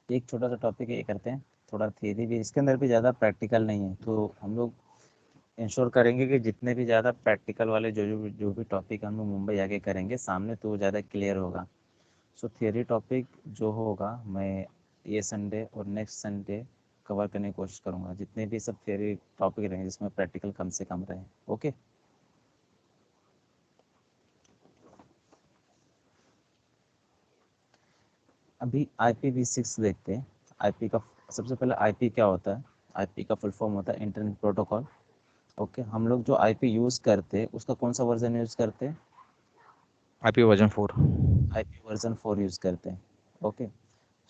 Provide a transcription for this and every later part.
एक छोटा सा टॉपिक ये करते हैं, थोड़ा थियरी भी इसके अंदर भी, ज़्यादा प्रैक्टिकल नहीं है, तो हम लोग इंश्योर करेंगे कि जितने भी ज़्यादा प्रैक्टिकल वाले जो भी टॉपिक हम लोग मुंबई आके करेंगे सामने, तो वो ज़्यादा क्लियर होगा। सो थियरी टॉपिक जो होगा मैं ये संडे और नेक्स्ट संडे कवर करने की कोशिश करूँगा, जितने भी सब थियरी टॉपिक रहेंगे जिसमें प्रैक्टिकल कम से कम रहे। ओके, अभी IPv6 देखते हैं। आईपी का सबसे पहले आईपी क्या होता है? आईपी का फुल फॉर्म होता है इंटरनेट प्रोटोकॉल। ओके, हम लोग जो आईपी यूज़ करते हैं उसका कौन सा वर्जन यूज़ करते हैं? IP version 4। IP version 4 use करते हैं। ओके,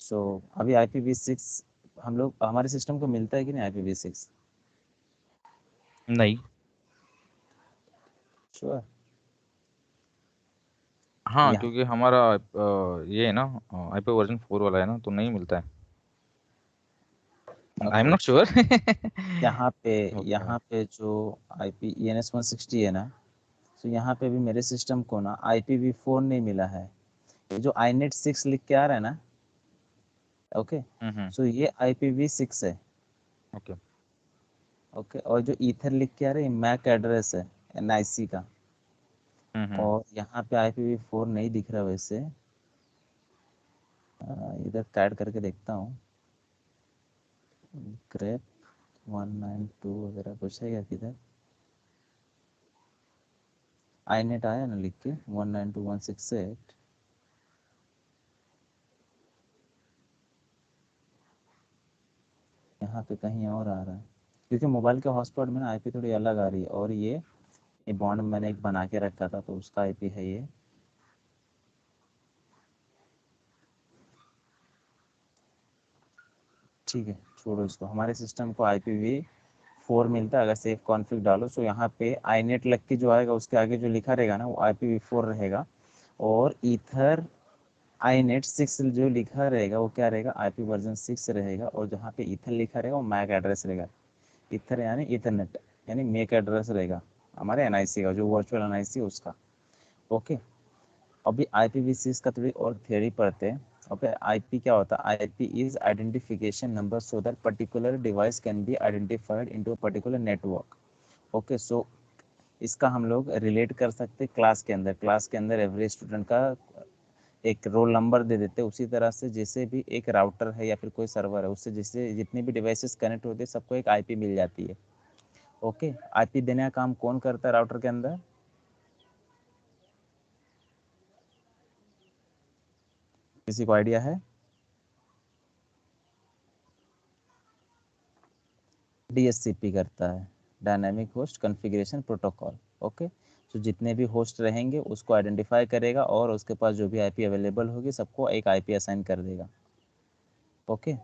सो अभी IPv6 हम लोग, हमारे सिस्टम को मिलता है कि नहीं IPv6? नहीं, श्योर? हाँ, यहाँ क्योंकि हमारा ये है ना, IP वर्जन 4 वाला है ना, तो नहीं मिलता है। I am okay, not sure. यहाँ पे ओके। यहाँ पे जो IP ENS 160 है ना, तो यहाँ पे भी मेरे सिस्टम को ना IPv4 नहीं मिला है। ये जो iNet 6 लिख के आ रहा है ना, ओके, हम्म। सो ये IPv6 है। ओके। ओके, और जो ईथर लिख के आ रहा है मैक एड्रेस है NIC का। हम्म। और यहाँ पे IPv4 नहीं दिख रहा वैसे। इधर कैड करके देखता हूँ, ग्रेप 192 वगैरह कुछ है क्या किधर? iNet आया ना लिख के 192.168। यहाँ पे कहीं और आ रहा है, क्योंकि मोबाइल के हॉटस्पॉट में ना आईपी थोड़ी अलग आ रही है, और ये बॉन्ड मैंने एक बना के रखा था तो उसका आईपी है ये। ठीक है, छोड़ो इसको। हमारे सिस्टम को IPv4 मिलता है। अगर सेफ कॉन्फ़िग डालो तो यहाँ पे iNet लग के जो आएगा उसके आगे जो लिखा रहेगा ना वो IPv4 रहेगा, और ईथर iNet 6 जो लिखा रहेगा वो क्या रहेगा? IP वर्जन 6 रहेगा, और जहाँ पे ईथर लिखा रहेगा वो मैक एड्रेस रहेगा। ईथर यानी ईथरनेट, यानी मेक एड्रेस रहेगा हमारे NIC का, जो वर्चुअल NIC है उसका। ओके, अभी IPv6 का थोड़ी और थियरी पढ़ते हैं। ओके, आईपी क्या होता है? IP is identification number so that particular device can be identified into a particular network. Okay, so इसका हम लोग रिलेट कर सकते हैं क्लास के अंदर। क्लास के अंदर एवरी स्टूडेंट का एक रोल नंबर दे देते हैं, उसी तरह से जैसे भी एक राउटर है या फिर कोई सर्वर है, उससे जैसे जितनी भी डिवाइसेस कनेक्ट होते हैं सबको एक आईपी मिल जाती है। ओके, आईपी देने का काम कौन करता है राउटर के अंदर? किसी को आइडिया है? DHCP करता है, dynamic host configuration protocol. Okay, तो जितने भी होस्ट रहेंगे उसको आइडेंटिफाई करेगा, और उसके पास जो भी आईपी अवेलेबल होगी सबको एक आईपी असाइन कर देगा। ओके,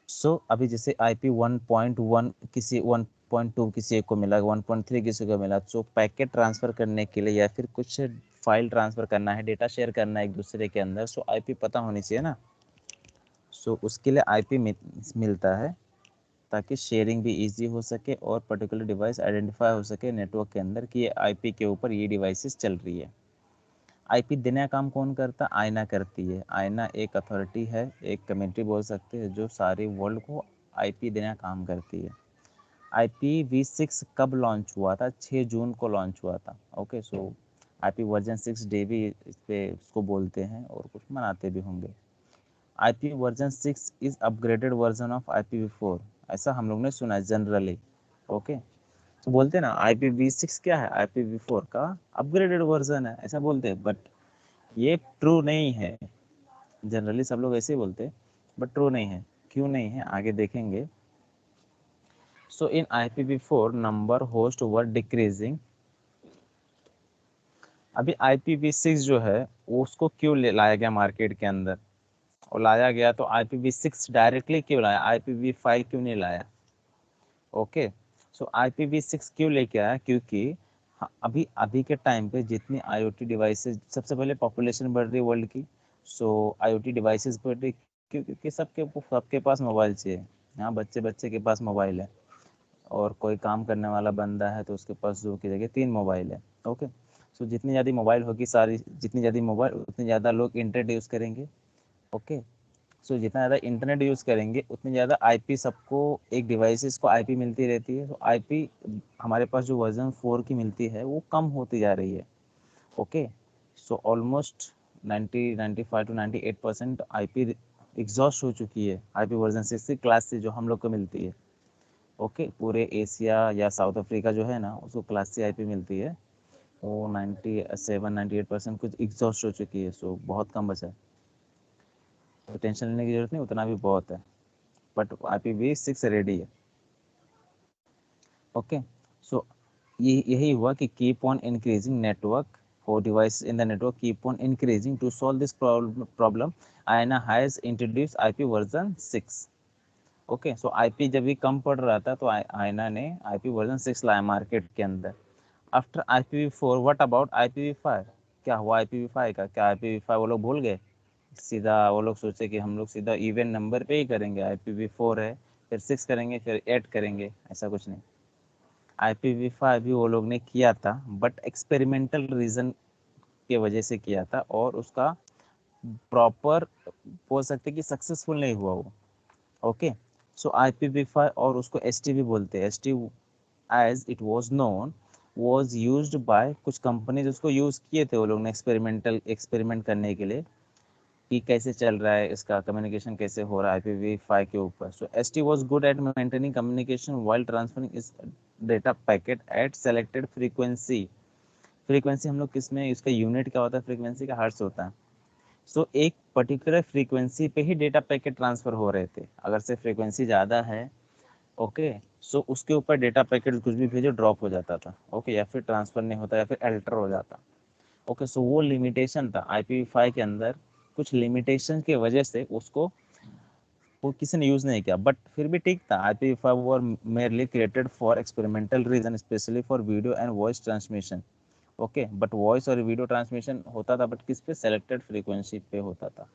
सो अभी जैसे आईपी 1.1 किसी 1.2 किसी एक को मिला, 1.3 किसी को मिला, तो पैकेट ट्रांसफ़र करने के लिए या फिर कुछ फाइल ट्रांसफ़र करना है, डेटा शेयर करना है एक दूसरे के अंदर, सो आईपी पता होनी चाहिए ना। सो उसके लिए आईपी मिलता है, ताकि शेयरिंग भी इजी हो सके और पर्टिकुलर डिवाइस आइडेंटिफाई हो सके नेटवर्क के अंदर कि ये आईपी के ऊपर ये डिवाइसेस चल रही है। आईपी देने का काम कौन करता है? आईना करती है। आईना एक अथॉरिटी है, एक कमेटी बोल सकते हैं, जो सारे वर्ल्ड को आईपी देने का काम करती है। IPv6 कब लॉन्च हुआ था? 6 जून को लॉन्च हुआ था। ओके, सो IP वर्जन 6 डे भी इस पे उसको बोलते हैं, और कुछ मनाते भी होंगे। IP version 6 is upgraded version of IPv4, ऐसा हम लोग ने सुना है जनरली। ओके, तो बोलते हैं ना IPv6 क्या है? IPv4 का अपग्रेडेड वर्जन है, ऐसा बोलते हैं, बट ये ट्रू नहीं है। जनरली सब लोग ऐसे ही बोलते हैं, बट ट्रू नहीं है। क्यों नहीं है आगे देखेंगे। सो इन IPv4 नंबर होस्ट वर डिक्रीजिंग। अभी IPv6 जो है वो उसको क्यों लाया गया मार्केट के अंदर? और लाया गया तो IPv6 डायरेक्टली क्यों लाया? IPv5 क्यों नहीं लाया? ओके, सो IPv6 क्यों लेके आया? क्योंकि अभी अभी के टाइम पे जितनी IoT डिवाइसेस, सबसे पहले पॉपुलेशन बढ़ रही है वर्ल्ड की, सो आईओटी डिवाइसेस पर क्योंकि सबके सबके पास मोबाइल चाहिए। यहाँ बच्चे बच्चे के पास मोबाइल है, और कोई काम करने वाला बंदा है तो उसके पास 2 की जगह 3 मोबाइल है। ओके, सो जितनी ज़्यादा मोबाइल होगी, सारी जितनी ज़्यादा मोबाइल उतनी ज़्यादा लोग इंटरनेट यूज़ करेंगे। ओके, सो जितना ज़्यादा इंटरनेट यूज़ करेंगे उतनी ज़्यादा आईपी सबको, एक डिवाइसेस को आईपी मिलती रहती है। तो आईपी हमारे पास जो वर्जन 4 की मिलती है वो कम होती जा रही है। Okay, so almost 90 95 to 98% IP exhaust हो चुकी है, आईपी वर्जन 6 की क्लास से जो हम लोग को मिलती है। ओके, पूरे एशिया या साउथ अफ्रीका जो है ना, उसको क्लास सी आईपी मिलती है। वो 97 98% कुछ एग्जॉस्ट हो चुकी है, सो बहुत कम बचा है। तो टेंशन लेने की जरूरत नहीं, उतना भी बहुत है। बट IPv6 रेडी है। ओके, सो ये यही हुआ कि keep on increasing network for device in the network keep on increasing to solve this problem. INA has introduced IP version 6. Okay, so IP जब भी कम पड़ रहा था तो आयना ने आईपी वर्जन 6 लाया मार्केट के अंदर। After IPv4 what about IPv5? क्या हुआ IPv5 का? क्या IPv5 वो लोग भूल गए? सीधा वो लोग सोचे कि हम लोग सीधा इवन नंबर पे ही करेंगे, IPv4 है फिर 6 करेंगे फिर 8 करेंगे, ऐसा कुछ नहीं। IPv5 भी वो लोग ने किया था, बट एक्सपेरिमेंटल रीजन के वजह से किया था, और उसका प्रॉपर बोल सकते कि सक्सेसफुल नहीं हुआ वो। ओके, सो IPv5, और उसको ST भी बोलते हैं। ST as it was known was used by कुछ कंपनीज, उसको यूज किए थे वो लोग ने एक्सपेरिमेंट करने के लिए कि कैसे चल रहा है, इसका कम्युनिकेशन कैसे हो रहा है IPv5 के ऊपर। So ST was good at maintaining communication while transferring इस data packet at selected frequency. Frequency हम लोग किस में, इसका यूनिट क्या होता है फ्रीक्वेंसी का? हर्ट्ज होता है। सो एक पर्टिकुलर फ्रीक्वेंसी पे ही डेटा पैकेट ट्रांसफर हो रहे थे। अगर से फ्रीक्वेंसी ज़्यादा है, ओके, सो उसके ऊपर डेटा पैकेट कुछ भी भेजो ड्रॉप हो जाता था। ओके, या फिर ट्रांसफर नहीं होता, या फिर अल्टर हो जाता। ओके, सो वो लिमिटेशन था IPv5 के अंदर। कुछ लिमिटेशन की वजह से उसको वो किसी ने यूज नहीं किया, बट फिर भी ठीक था। IPv5 were merely created for experimental reason, specially for video and voice transmission. Okay, but voice और वीडियो ट्रांसमिशन होता था, बट किस पे? सेलेक्टेड फ्रीक्वेंसी पे होता था।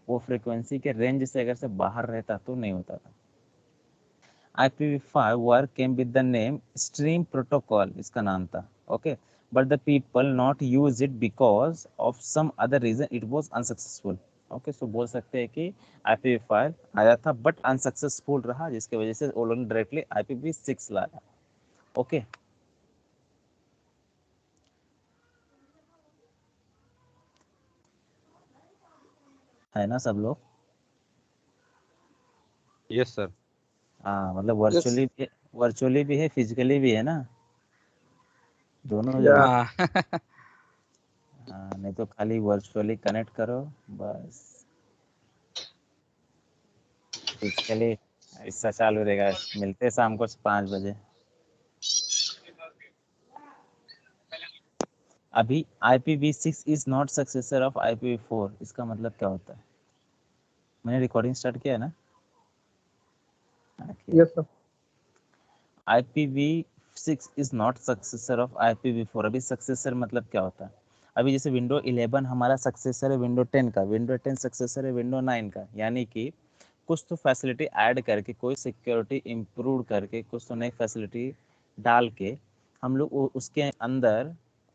वो फ्रीक्वेंसी के रेंज से अगर से बाहर रहता तो नहीं होता था। IPv5 work came with the name stream protocol, इसका नाम था। Okay, but the people not use it because of some other reason it was unsuccessful. Okay, so बोल सकते हैं कि IPv5 आया था बट अनसक्सेसफुल रहा, जिसकी वजह से वो लोग डायरेक्टली IPv6 लाया। ओके, है ना सब लोग? Yes sir. हाँ, मतलब यस वर्चुअली भी है, फिजिकली भी है ना, दोनों हो या जाएगा। हाँ हाँ, नहीं तो खाली वर्चुअली कनेक्ट करो बस, फिजिकली ऐसा चालू रहेगा। मिलते हैं शाम को 5 बजे। अभी IPv6 is not successor of IPv4, इसका मतलब क्या होता है? मैंने रिकॉर्डिंग स्टार्ट किया है ना? Yes sir IPv6 is not successor of IPv4। अभी सक्सेसर मतलब क्या होता है? अभी जैसे Windows 11 हमारा सक्सेसर है Windows 10 का, Windows 10 सक्सेसर है Windows 9 का, यानी कि कुछ तो फैसिलिटी ऐड करके, कोई सिक्योरिटी इम्प्रूव करके, कुछ तो नई फैसिलिटी डाल के हम लोग उसके अंदर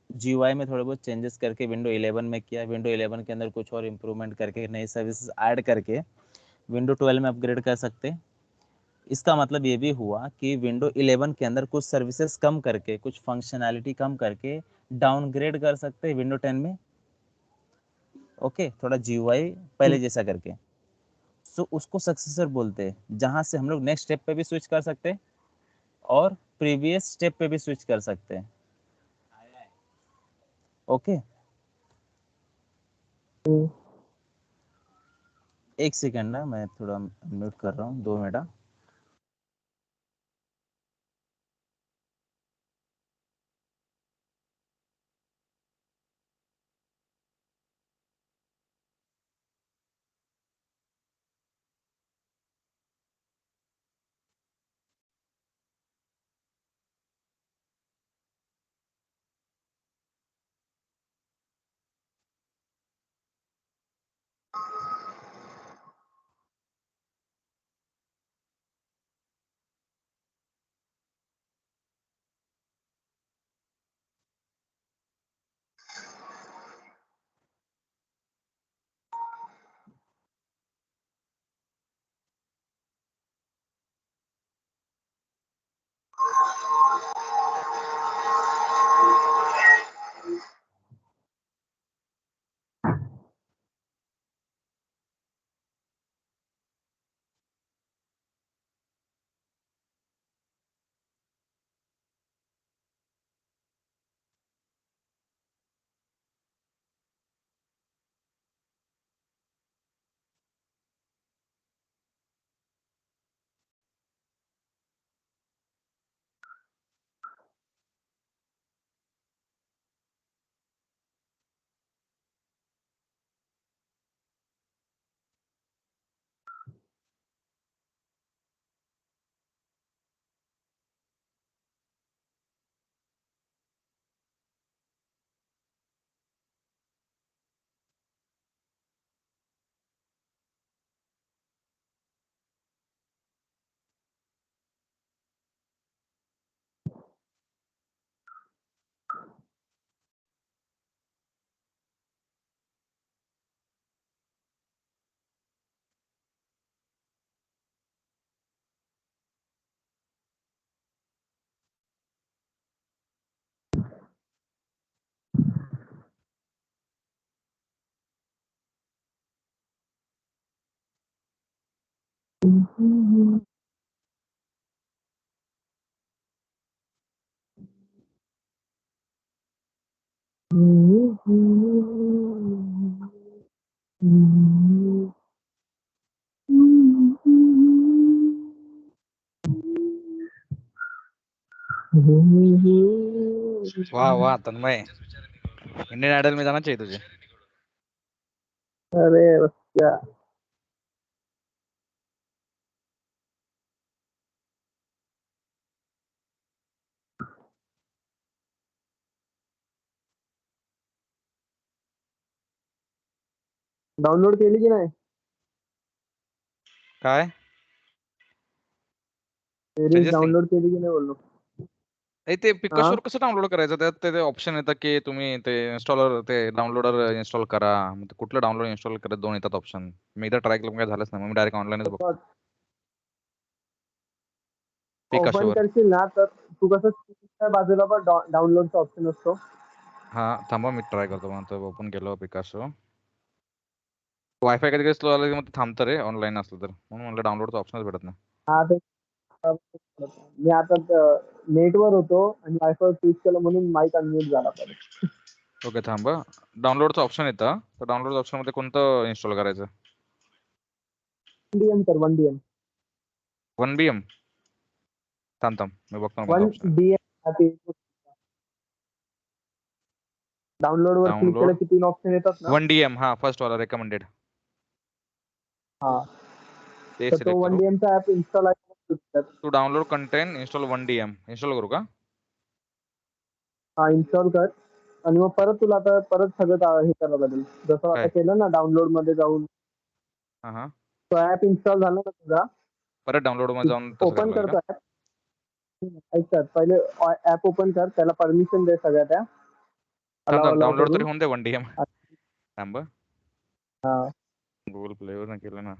GUI में थोड़े बहुत चेंजेस करके Windows 11 में किया, Windows 11 के अंदर कुछ और इम्प्रूवमेंट करके, नई सर्विसेज ऐड करके Windows 12 में अपग्रेड कर सकते हैं। इसका मतलब ये भी हुआ कि Windows 11 के अंदर कुछ सर्विसेज कम करके, कुछ फंक्शनैलिटी कम करके डाउनग्रेड कर सकते हैं Windows 10 में। ओके, थोड़ा GUI पहले जैसा करके। सो उसको सक्सेसर बोलते हैं, जहां से हम लोग नेक्स्ट स्टेप पे भी स्विच कर सकते हैं और प्रीवियस स्टेप पे भी स्विच कर सकते हैं। ओके, एक सेकेंड ना, मैं थोड़ा म्यूट कर रहा हूँ, 2 मिनट। वाह वाह तन्मय, इंडियन आइडल में जाना चाहिए तुझे. अरे बस क्या. डाउनलोड केली की नाही काय सिरीज? संजय सिंग. डाउनलोड केली की नाही बोललो. ते हा पिकाशोवर कसं डाउनलोड करायचं? त्यात ते ऑप्शन येतं की तुम्ही ते इन्स्टॉलर ते डाउनलोडर इन्स्टॉल करा. मग ते कुठलं डाउनलोड इन्स्टॉल करत दोन येतात ऑप्शन. मी एकदा ट्राय केलं, काय झालंच नाही. मग मी डायरेक्ट ऑनलाईनच बघतो ओपन पिकाशोवर. करशील ना तर तू कसं screen बाजूला पण डाउनलोडचा ऑप्शन असतो. हा थांबा, मी ट्राय करतो. मग ओपन केलं पिकाशो. वायफाय कधी कधी स्लो आलं की मग ते थांबतं रे ऑनलाईन असलं तर. म्हणून म्हणलं डाउनलोडचा ऑप्शनच भेटत नाही. हा ते मी आता नेटवर होतो आणि वायफाय स्विच केलं म्हणून माईक अनम्यूट झाला परत. ओके थांबा, डाउनलोडचं ऑप्शन येतं. तर डाउनलोड ऑप्शन मध्ये कोणतं इन्स्टॉल करायचं? 1DM कर 1DM. 1BM. थांब थांब, मी बघतो ना कोणतं ऑप्शन आहे. 1DM डाउनलोड वर क्लिक डाउनलोड केलं की 3 ऑप्शन येतात ना. 1DM, हा फर्स्ट वाला रेकमेंडेड. हा ते तर तो सिलेक्ट करू. 1DM चा ऍप इन्स्टॉल आहे. To download content install 1DM. Install करू का? हा इन्स्टॉल कर आणि मग परत तुला आता परत सगळं हे करावं लागेल. जसं आता काय? केलं ना डाउनलोड मध्ये जाऊन हा हा, तो ऍप इन्स्टॉल झाला ना तुझा. परत डाउनलोड मध्ये जाऊन तसं ओपन करायला लागेल करतो का? ऍप. ऐकतात पहिले ऍप ओपन कर, त्याला परमिशन दे सगळ्या त्या थांब अलाव थांब, अलाव डाउनलोड तरी करून. होऊन दे 1DM. थांब, हा गुगल प्लेवर केलं ना.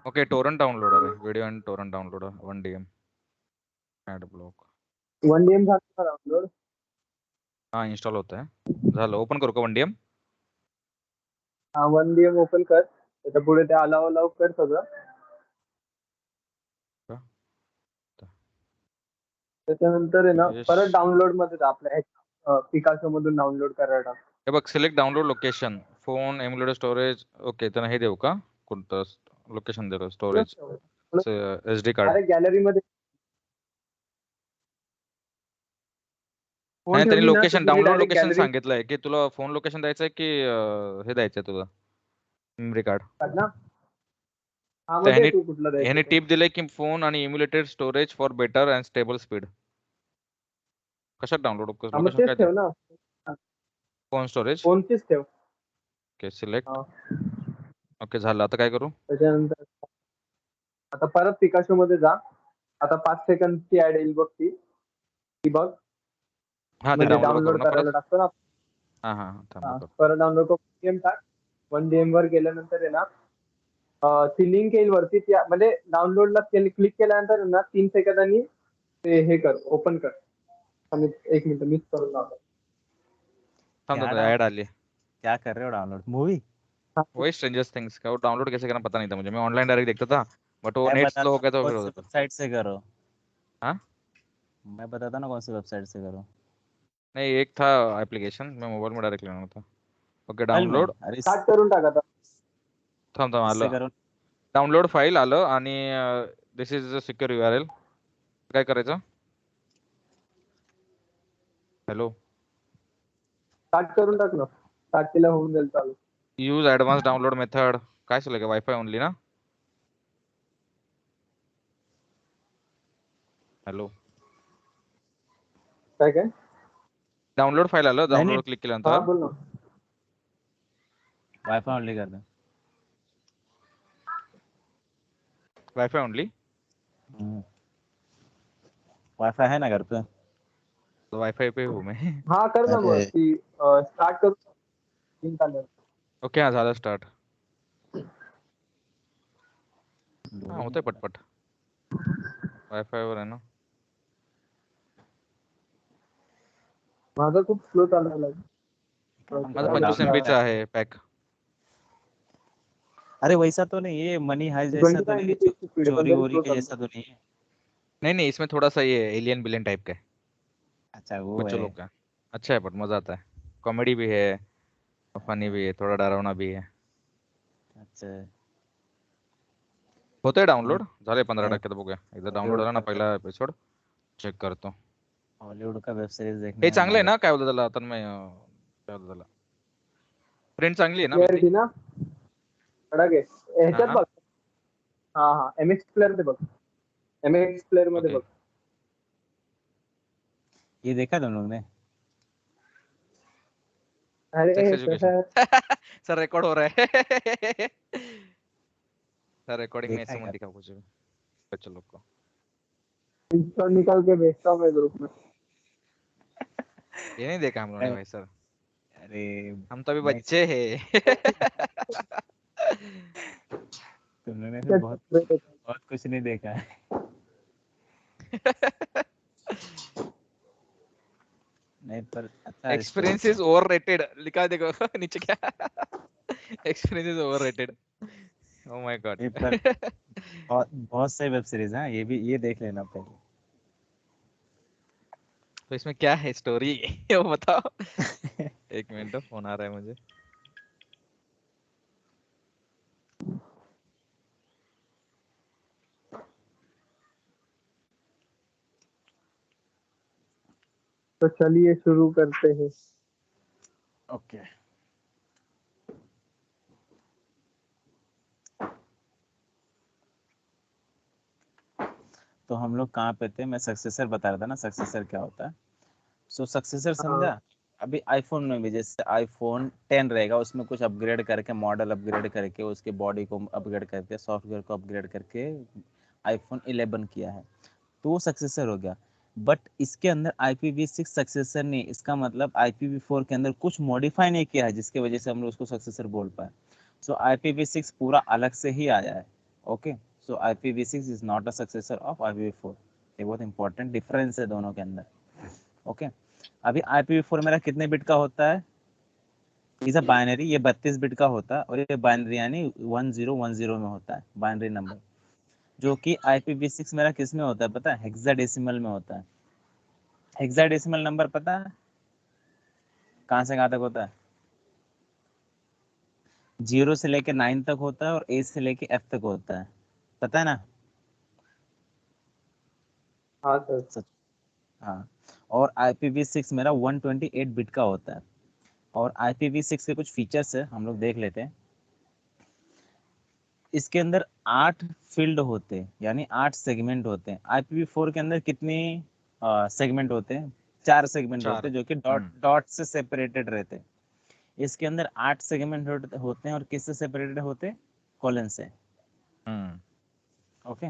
ओके, टोरंट डाउनलोडर आहे. व्हिडिओ आणि Torrent downloader 1DM. Add block. 1DM झालं डाउनलोड. हा इन्स्टॉल होत आहे. झालं. ओपन करू का 1DM? हा 1DM ओपन कर, त्याच्या पुढे ते अलाव अलाव कर सगळं. त्याच्यानंतर आहे ना परत डाउनलोड मध्ये जा आपल्या पिकासो मधून डाउनलोड करायला. हे बघ, select download location, phone, emulator, storage. Okay, तर हे देऊ का? कोणतं लोकेशन देतो? Storage, SD card. अरे गॅलरी मध्ये फोन नाही, त्यांनी ठेवली ना तर लोकेशन, तुझी डाउनलोड डायरेक्ट लोकेशन गॅलरी सांगितलंय की तुला फोन लोकेशन द्यायचंय की हे द्यायचंय तुझं मेमरी कार्ड. ना. हा तर मध्ये तू कुठला द्यायचं ह्याने ते. टिप दिले की फोन आणि emulated storage for better and stable speed. कशात डाउनलोड हा मग लोकेशन तेच काय ठेव देऊ? ना. Phone storage. फोनचीच ठेव. Okay, select. हा ओके, झालं. आता काय करू? त्याच्यानंतर आता परत पिकाशो मध्ये जा. आता 5 सेकंदची ऍड येईल बघ ती बघ. हा, ते म्हणजे डाउनलोड करू डाउनलोड ना करायला परत? टाकतो ना. हा हा, थांबा हा करतो. परत डाउनलोड करून 1DM टाक. 1DM वर गेल्यानंतर आहे ना ती लिंक येईल वरती, त्या म्हणजे डाउनलोडला क्लिक केल्यानंतर आहे ना 3 सेकंदांनी ते हे कर, ओपन कर. आणि 1 मिनिट मिस करून टाक. थांब क्या थांब, ऐड आली. क्या कर रहे हो डाउनलोड मूवी? वही स्ट्रेंजर्स थिंग्स का, वो डाउनलोड कैसे करना पता नहीं था मुझे. मैं ऑनलाइन डायरेक्ट देखता था, बट वो मैं नेट स्लो बताता हो हूँ गया तो कौन फिर सी होता था. वेबसाइट से करो। हाँ, मैं बताता ना कौन सी वेबसाइट से करो। नहीं, एक था एप्लीकेशन, मैं मोबाईल में डायरेक्ट लेना था. ओके, फाइल में डाउनलोड. अरे स्टार्ट करून टाक आता. थांब थांब, इससे आलं. करो। डाउनलोड फाईल आलं आणि this is a secure URL. काय करायचं? हॅलो, स्टार्ट करून टाक ना. स्टार्ट केलं होऊन जाईल चालू. Use advance download method. काय चालू आहे? वायफाय ओनली ना? हॅलो, काय काय डाउनलोड फाईल आलं. नहीं नहीं, डाउनलोड क्लिक हा केल्यानंतर बोल ना. वाईफाई ओनली कर दे। Wifi only. वाईफाई है ना घर पे? तो वायफाय पे हूँ मैं. हा कर ना मग अरे ती स्टार्ट करून लिंक आलं. ओके, हा झालं स्टार्ट. हाँ होता है पटपट, वाईफाय वर आहे ना. माझा खूप स्लो चालायला माझं डाउनलोड 25 MB चा आहे पॅक. अरे वैसा तो नहीं है, मनी हाइस्ट जैसा तो 25 नहीं है, MB स्पीड चोरी पण वोरी स्लो के जैसा तो नहीं है. नहीं नहीं, इसमें थोड़ा सा ये एलियन बिलियन टाइप का है, अच्छा वो बच्चों है. लोग का. अच्छा है, बट मजा आता है. कॉमेडी भी है, फनी भी है, थोड़ा डरावना भी है. अच्छा होतंय डाउनलोड, नहीं, झाले 15% नहीं, तर बघूया. एकदा डाउनलोड हॉलीवुड झाला ना का पहिला एपिसोड, चेक करतो. हॉलीवुड का वेब सीरीज देखने हे में चांगलं आहे मजा. ना, काय बोलतो त्याला आता मी काय बोलतो त्याला, प्रिंट चांगली आहे ना आपली. क्लिअरिटी ना कडक आहे ह्याच्यात हा बघ. हा हा MX प्लेअर मध्ये बघ, MX प्लेअर मध्ये ओके. बघ. ये देखा तुम लोग ने? सेक्स अरे एजुकेशन. सर रिकॉर्ड हो रहा है. सर रिकॉर्डिंग में देखा ऐसे है मत क्या? दिखाओ कुछ भी बच्चों लोग को. स्क्रीनशॉट निकाल के भेजता हूँ मैं ग्रुप में. ये नहीं देखा हम लोगों ने नहीं, भाई सर, अरे हम तो अभी नहीं, बच्चे हैं. तुम लोगों ने तो क्या बहुत separate है. बहुत कुछ नहीं देखा है. नहीं पर अच्छा स्टोरी. एक्सपीरियंस इज ओवररेटेड लिखा है, देखो नीचे क्या. Experience is overrated. Oh my God. नहीं पर बहुत बहुत सही वेब सीरीज है, ये भी ये देख लेना पहले. तो इसमें क्या है स्टोरी, वो बताओ. एक मिनट, फोन आ रहा है मुझे. तो चलिए शुरू करते हैं. ओके. तो हम लोग कहाँ पे थे, मैं सक्सेसर बता रहा था ना, सक्सेसर क्या होता है. सो सक्सेसर हाँ समझा. अभी आईफोन में भी जैसे आईफोन 10 रहेगा, उसमें कुछ अपग्रेड करके, मॉडल अपग्रेड करके, उसके बॉडी को अपग्रेड करके, सॉफ्टवेयर को अपग्रेड करके आईफोन 11 किया है, तो वो सक्सेसर हो गया. बट इसके अंदर IPv6 सक्सेसर नहीं, इसका मतलब IPv4 के अंदर कुछ मॉडिफाई नहीं किया है, जिसकी वजह से हम लोग उसको सक्सेसर बोल पाए. सो IPv6 पूरा अलग से ही आया है. Okay. So IPv6 is not a successor of IPv4. ये बहुत इंपॉर्टेंट डिफरेंस है दोनों के अंदर. ओके. अभी IPv4 मेरा कितने बिट का होता है, इज अ बाइनरी, ये 32 बिट का होता है, और ये बाइनरी यानी 1010 में होता है, बाइनरी नंबर. जो कि IPv6 मेरा किस में होता है पता है, हेक्साडेसिमल में होता है. हेक्साडेसिमल नंबर पता है कहाँ से कहाँ तक होता है? 0 से लेके 9 तक होता है, और A से लेके F तक होता है, पता है ना? हाँ सर. सच. हाँ. और IPv6 मेरा 128 बिट का होता है. और IPv6 के कुछ फीचर्स है, हम लोग देख लेते हैं. इसके अंदर 8 फील्ड होते हैं, यानी 8 सेगमेंट होते हैं. IPv4 के अंदर कितने सेगमेंट होते हैं? 4 सेगमेंट होते 4. हैं, जो कि डॉट डॉट से सेपरेटेड रहते हैं. इसके अंदर 8 सेगमेंट होते हैं, और किससे सेपरेटेड होते हैं? कॉलन से. ओके.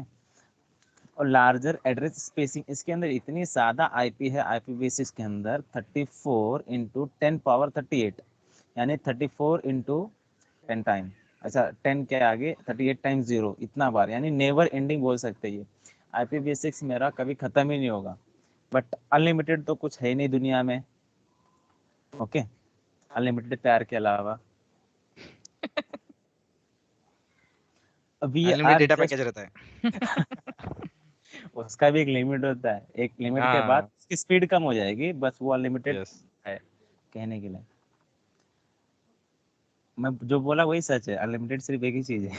और लार्जर एड्रेस स्पेसिंग, इसके अंदर इतनी ज्यादा आईपी है IPv6 के अंदर, 34 इंटू 10 पावर 38, यानी 34 इंटू 10 टाइम. अच्छा 10 के आगे 38 टाइम्स 0, इतना बार, यानी नेवर एंडिंग बोल सकते हैं ये. IPv6 मेरा कभी खत्म ही नहीं होगा. बट अनलिमिटेड तो कुछ है ही नहीं दुनिया में. ओके. अनलिमिटेड प्यार के अलावा. We unlimited are data just. Package रहता है. उसका भी एक लिमिट होता है, एक लिमिट के बाद हाँ. उसकी स्पीड कम हो जाएगी, बस वो अनलिमिटेड यस. है कहने के लिए. मैं जो बोला वही सच है, अनलिमिटेड सिर्फ एक ही चीज है.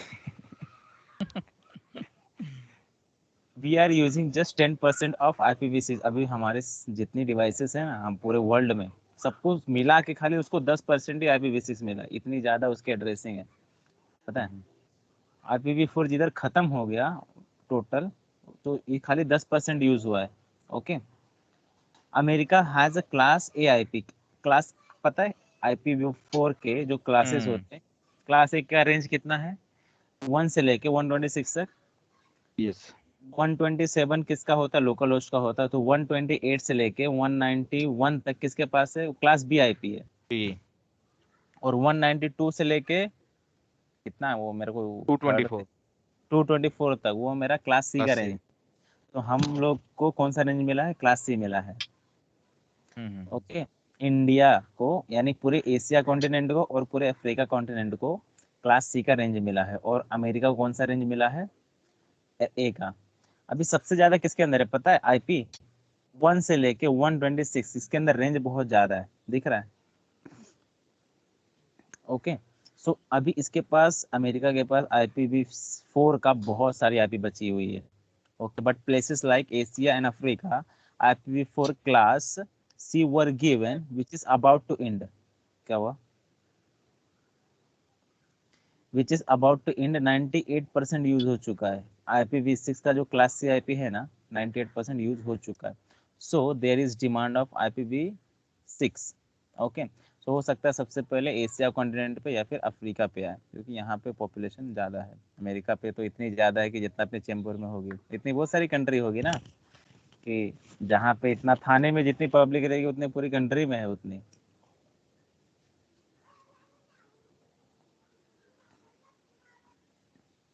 We are using just 10% of IPv6. अभी हमारे जितनी डिवाइसेस है ना, हम पूरे वर्ल्ड में सब कुछ मिला के खाली उसको 10% ही IPv6 मिला, इतनी ज्यादा उसकी एड्रेसिंग है, पता है. IPv4 जिधर खत्म हो गया टोटल, तो ये खाली 10% यूज हुआ है. Okay. America has a class A IP class, पता है IPv4 के जो क्लासेस होते हैं, क्लास ए का रेंज कितना है? 1 से लेके 126 तक. यस. 127 किसका होता है? लोकल होस्ट का होता है. तो 128 से लेके 191 तक किसके पास है? क्लास बी आईपी है. बी. और 192 से लेके कितना है वो, मेरे को थर्ड 224. 224 तक, वो मेरा क्लास सी का क्लास सी। रेंज। तो हम लोग को कौन सा रेंज मिला है? क्लास सी मिला है। ओके, इंडिया को यानी पूरे एशिया कॉन्टिनेंट को और पूरे अफ्रीका कॉन्टिनेंट को क्लास सी का रेंज मिला है, और अमेरिका को कौन सा रेंज मिला है? ए का। अभी सबसे ज्यादा किसके अंदर है पता है? आईपी 1 से लेके 126, इसके अंदर रेंज बहुत ज्यादा है, दिख रहा है? ओके, सो अभी इसके पास, अमेरिका के पास IPv4 का बहुत सारी आईपी बची हुई है। Okay, but places like Asia and Africa, IPv4 class C were given which is about to end. क्या हुआ? Which is about to end 98% use हो चुका है। IPv6 का जो क्लास सी आईपी है ना, 98% यूज हो चुका है। So there is demand of IPv6। Okay, तो हो सकता है सबसे पहले एशिया कॉन्टिनेंट पे या फिर अफ्रीका पे आए, क्योंकि यहाँ पे पॉपुलेशन ज़्यादा है। अमेरिका पे तो इतनी ज़्यादा है कि जितना अपने चेंबूर में होगी, इतनी बहुत सारी कंट्री होगी ना, कि जहाँ पे इतना थाने में जितनी पब्लिक रहेगी उतनी पूरी कंट्री में है उतनी।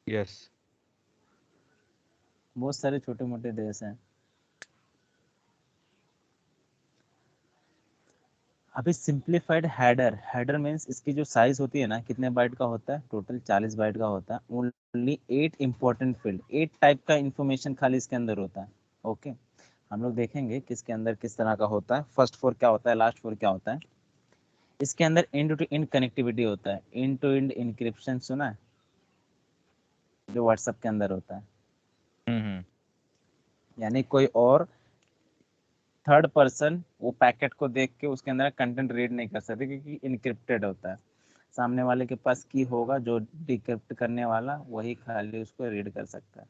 यस। बहुत सारे छोटे मोटे देश हैं। अभी सिंप्लीफाइड हेडर, हेडर मीन्स इसकी जो साइज होती है ना, कितने बाइट का होता है? टोटल 40 बाइट का होता है। ओनली 8 इंपॉर्टेंट फील्ड, 8 टाइप का इंफॉर्मेशन खाली इसके अंदर होता है। ओके, हम लोग देखेंगे किसके अंदर किस तरह का होता है। फर्स्ट 4 क्या होता है, लास्ट 4 क्या होता है। इसके अंदर एंड टू एंड कनेक्टिविटी होता है, एंड टू एंड इंक्रिप्शन सुना है? जो व्हाट्सएप के अंदर होता है, यानी कोई और थर्ड पर्सन वो पैकेट को देख के उसके अंदर कंटेंट रीड नहीं कर सकते, क्योंकि इनक्रिप्टेड होता है। सामने वाले के पास की होगा जो डिक्रिप्ट करने वाला, वही खाली उसको रीड कर सकता है।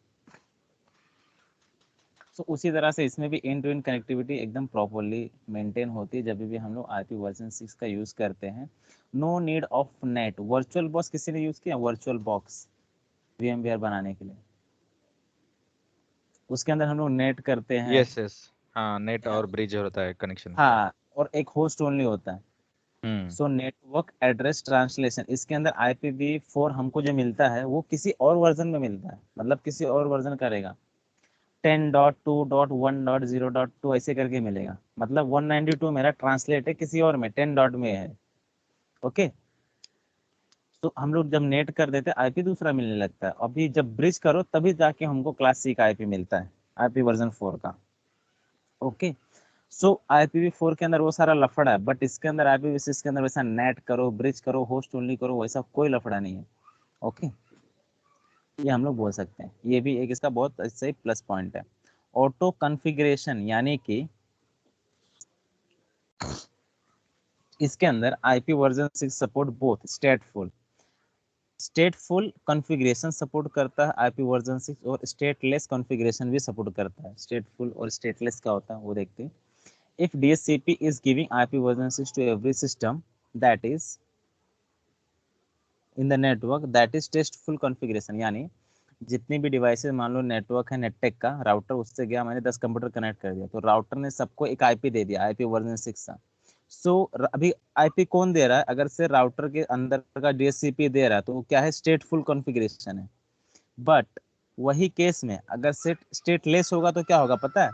तो उसी तरह से इसमें भी एंड टू एंड कनेक्टिविटी एकदम प्रॉपरली मेंटेन होती है जब भी हम लोग IP वर्जन 6 का यूज करते हैं। No need of net. Virtual box किसी ने यूज किया? वर्चुअल बॉक्स VMware बनाने के लिए, उसके अंदर हम लोग नेट करते हैं। Yes yes. हाँ, नेट और ब्रिज होता है कनेक्शन। हाँ, और एक होस्ट ओनली होता है। सो नेटवर्क एड्रेस ट्रांसलेशन, इसके अंदर IPv4 हमको जो मिलता है वो किसी और वर्जन में मिलता है, मतलब किसी और वर्जन करेगा। 10.2.1.0.2 ऐसे करके मिलेगा, मतलब 192 मेरा ट्रांसलेट है किसी और में, 10 डॉट में है। ओके, तो हम लोग जब नेट कर देते हैं IP दूसरा मिलने लगता है। अभी जब ब्रिज करो तभी जाके हमको क्लास सी का IP मिलता है, IP वर्जन 4 का। ओके, सो IPv4 के अंदर वो सारा लफड़ा है, बट इसके अंदर IPv6 के अंदर वैसा नेट करो, ब्रिज करो, होस्ट ओनली करो, वैसा कोई लफड़ा नहीं है। ओके, ये हम लोग बोल सकते हैं, ये भी एक इसका बहुत सही प्लस पॉइंट है। ऑटो कॉन्फ़िगरेशन, यानी कि इसके अंदर IP version 6 support both स्टेटफुल configuration support करता है IP वर्जन 6, और स्टेटलेस कॉन्फ़िगरेशन भी सपोर्ट करता है। स्टेटफुल और स्टेटलेस क्या होता है वो देखते हैं। If DHCP is giving IP version 6 to every system that is in the network, that is testful configuration, यानी जितनी भी डिवाइसेस, मान लो नेटवर्क है नेटटेक का राउटर, उससे गया मैंने 10 कंप्यूटर कनेक्ट कर दिया, तो राउटर ने सबको एक IP दे दिया, IP वर्जन 6 का। सो अभी IP कौन दे रहा है? अगर से राउटर के अंदर का DHCP दे रहा है तो वो क्या है? स्टेटफुल कॉन्फ़िगरेशन है। बट वही केस में अगर सेट स्टेटलेस होगा तो क्या होगा पता है?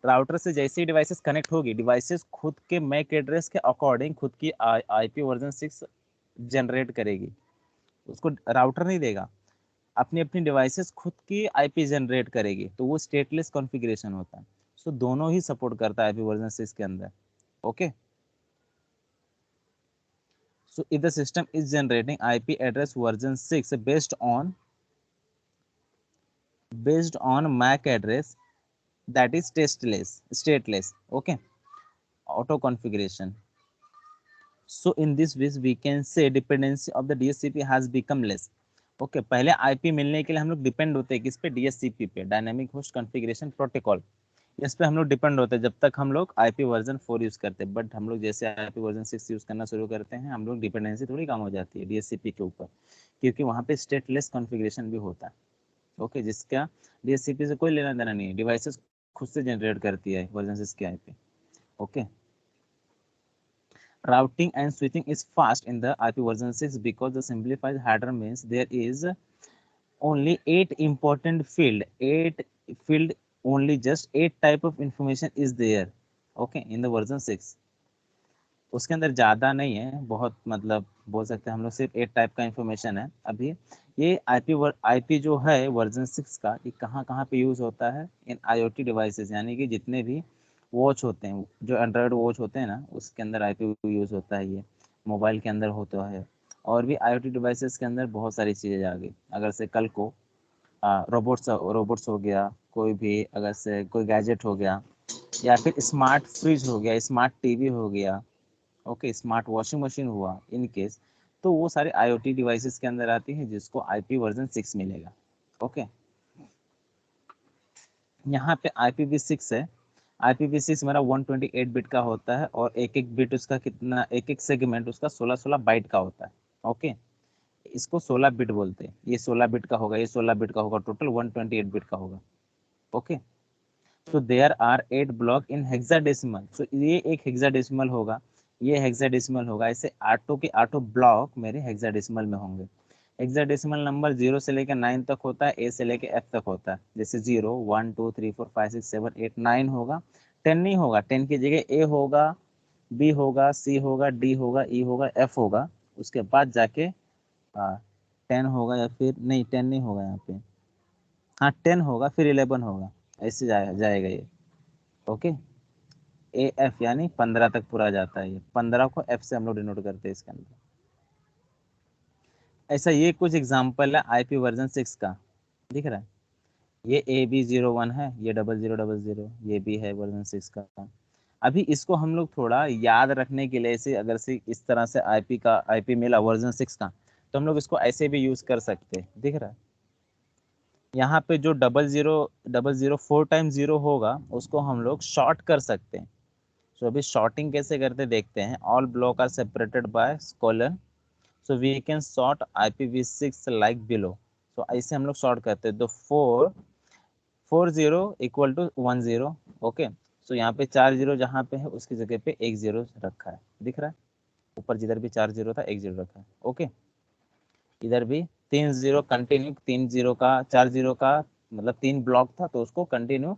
राउटर से जैसे ही डिवाइसेस कनेक्ट होगी, डिवाइसेस खुद के मैक एड्रेस के अकॉर्डिंग खुद की IP वर्जन 6 जनरेट करेगी, उसको राउटर नहीं देगा। अपनी अपनी डिवाइसेस खुद की IP जनरेट करेगी, तो वो स्टेटलेस कॉन्फ़िगरेशन होता है। सो दोनों ही सपोर्ट करता है IP वर्जन 6 के अंदर। Okay, so if the system is generating IP address version 6 based on MAC address, that is stateless. Okay, auto configuration. So in this way we can say dependency of the DHCP has become less. Okay, पहले IP मिलने के लिए हम लोग depend होते हैं किस पे? DHCP पे, डायनामिक होस्ट कॉन्फ़िगरेशन प्रोटोकॉल। इस पे हम लोग डिपेंड होते हैं जब तक हम लोग IP वर्जन 4 यूज करते हैं। बट हम लोग जैसे IP वर्जन 6 यूज करना शुरू करते हैं, हम लोग डिपेंडेंसी थोड़ी कम हो जाती है DHCP के ऊपर, क्योंकि वहाँ पे स्टेटलेस कॉन्फ़िगरेशन भी होता है। ओके, जिसका DHCP से कोई लेना देना नहीं है, डिवाइसेस खुद से जनरेट करती है वर्जन 6 की IP। Okay, routing and switching is fast in the IP version 6 because the simplified header means there is only 8 important field only just 8 type of information is there, okay, in the version 6. उसके अंदर ज़्यादा नहीं है, बहुत मतलब बोल सकते हैं हम लोग सिर्फ 8 टाइप का इंफॉर्मेशन है अभी। ये आईपी जो है वर्जन 6 का, ये कहाँ कहाँ पे यूज़ होता है, इन आईओटी डिवाइसेस, यानी कि जितने भी वॉच होते हैं, जो एंड्रॉयड वॉच होते हैं ना, उसके अंदर आईपी यूज़ होता है। ये मोबाइल के अंदर होता है, और भी आईओटी डिवाइसेस के अंदर बहुत सारी चीज़ें आ गई। अगर से कल को रोबोट्स हो गया, कोई भी अगर से कोई गैजेट हो गया, या फिर स्मार्ट फ्रिज हो गया, स्मार्ट टीवी हो गया, ओके, स्मार्ट वॉशिंग मशीन हुआ इन केस, तो वो सारे आईओटी डिवाइसेस के अंदर आती है, जिसको आईपी वर्जन 6 मिलेगा। ओके, यहाँ पे IPv6 है। IPv6 मेरा 128 बिट का होता है, और एक एक बिट उसका कितना, एक एक सेगमेंट उसका 16 बाइट का होता है। ओके, इसको 16 बिट बोलते हैं। ये 16 बिट का होगा, ये 16 बिट का होगा, टोटल 128 बिट का होगा। ओके, तो there are 8 block in hexadecimal. So ये एक हेक्साडेसिमल होगा, ये हेक्साडेसिमल होगा, ऐसे आठों के आठों ब्लॉक मेरे हेक्साडेसिमल में होंगे। हेक्साडेसिमल नंबर 0 से लेकर 9 तक होता है, ए से लेकर एफ तक होता है। जैसे 0 1 2 3 4 5 6 7 8 9 होगा। 10 नहीं होगा, 10 की जगह ए होगा, बी होगा, सी होगा, डी होगा, ई होगा, एफ होगा। उसके बाद जाके 10 होगा, या फिर नहीं 10 नहीं होगा यहाँ पे, हाँ 10 होगा, फिर 11 होगा, ऐसे जाएगा ये। ओके, ए एफ यानी 15 तक पूरा जाता है। ये 15 को एफ से हम लोग डिनोट करते हैं इसके अंदर। ऐसा ये कुछ एग्जांपल है आईपी वर्जन 6 का, दिख रहा है। ये AB01 है, ये 0000, ये भी है वर्जन 6 का। अभी इसको हम लोग थोड़ा याद रखने के लिए, ऐसे अगर से इस तरह से आईपी मिला वर्जन 6 का, तो हम लोग इसको ऐसे भी यूज कर सकते हैं, दिख रहा है। यहाँ पे जो 0000 4 टाइम 0 होगा, उसको हम लोग शॉर्ट कर सकते हैं। सो अभी शॉर्टिंग कैसे करते देखते हैं। All block are separated by colon, so we can sort IPv6 like below. तो ऐसे हम लोग सॉर्ट करते हैं। तो 4 इक्वल टू 10, ओके। सो यहाँ पे 4 जीरो जहाँ पे है, उसकी जगह पे 1 जीरो रखा है, दिख रहा है। ऊपर जिधर भी 4 जीरो था, 1 जीरो रखा है। ओके, इधर भी 3 जीरो कंटिन्यू, 3 जीरो का 4 जीरो का मतलब 3 ब्लॉक था, तो उसको कंटिन्यू